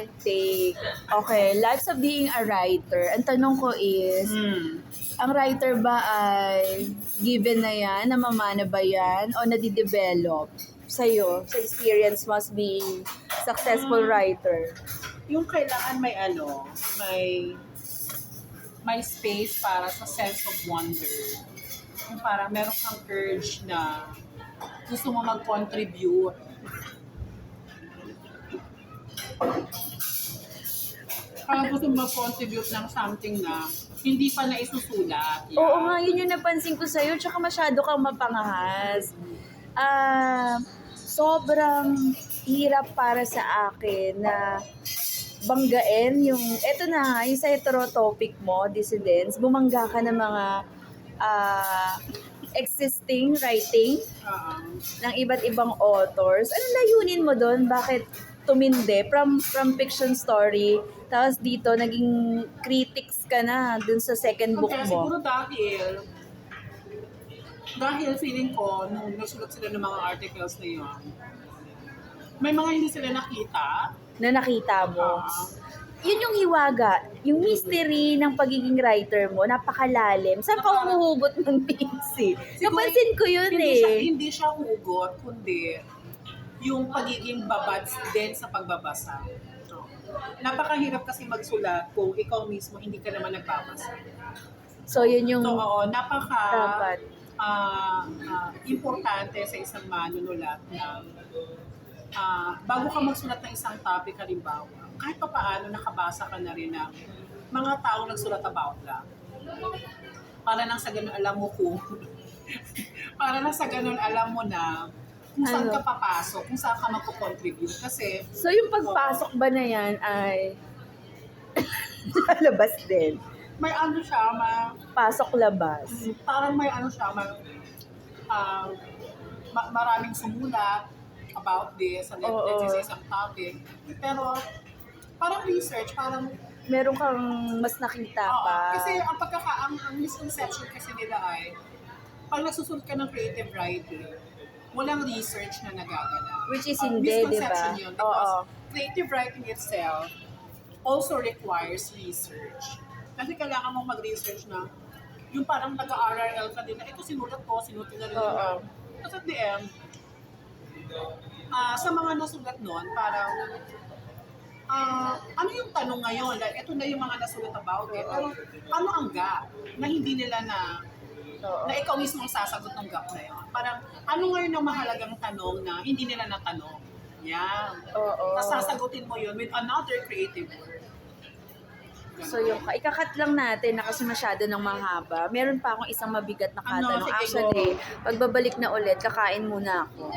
and take. Okay, lives of being a writer. Ang tanong ko is, ang writer ba ay given na yan, namamana ba yan, o nadidevelop sa'yo, sa experience must be successful writer? Yung kailangan may may space para sa sense of wonder. Yung parang meron kang urge na gusto mo mag-contribute. Parang gusto mo mag-contribute ng something na hindi pa naisusulat. Yeah. Oo nga, yun yung napansin ko sa'yo, tsaka masyado kang mapangahas. Sobrang hirap para sa akin na banggain yung, eto na, yung sa hetero topic mo, dissidents, bumangga ka ng mga existing writing ng iba't ibang authors. Anong layunin mo doon? Bakit tumindi from fiction story, tapos dito naging critics ka na dun sa second book Kaya mo? siguro dahil feeling ko, nung nagsulat sila ng mga articles na yun, may mga hindi sila nakita. Na nakita mo. Yun yung hiwaga, yung mystery ng pagiging writer mo, napakalalim. Saan ka umuhugot ng PC? Napansin ko yun Hindi siya hugot, kundi yung pagiging babad din sa pagbabasa. So, napakahirap kasi magsulat kung ikaw mismo hindi ka naman nagbabasa. So, yun yung So, oo, dapat. importante sa isang manunulat na bago ka magsulat ng isang topic, halimbawa, kahit pa paano nakabasa ka na rin ng mga taong nagsulat about that. Para nang sa ganun alam mo na kung saan ka papasok, kung saan ka magpo-contribute. Kasi, So, yung pagpasok ba na yan ay lalabas din? may ano siya, Pasok-labas. parang may ano siya, maraming sumulat about this, and let's say isang topic. Pero, parang research, parang Meron kang mas nakita pa. Kasi ang misconception kasi nila ay pag nagsusulat ka ng creative writing, walang research na nagaganap. Which is hindi, di ba? Misconception yun because creative writing itself also requires research. Kasi kailangan mong mag-research na yung parang nag-RRL ka din na ito sinulat na rin nila. Tapos at the end, sa mga nasulat nun, parang ano yung tanong ngayon? Like, ito na yung mga nasulat about it. Pero ano ang gap na hindi nila na ikaw mismo ang sasagot ng gap na yun? Parang ano ngayon ang mahalagang tanong na hindi nila natanong? Yan. Tapos sasagutin mo yun with another creative word. So yung ikakat lang natin na kasi masyado ng mahaba. Meron pa akong isang mabigat na katanong. Sige, Actually, pagbabalik na ulit, kakain muna ako.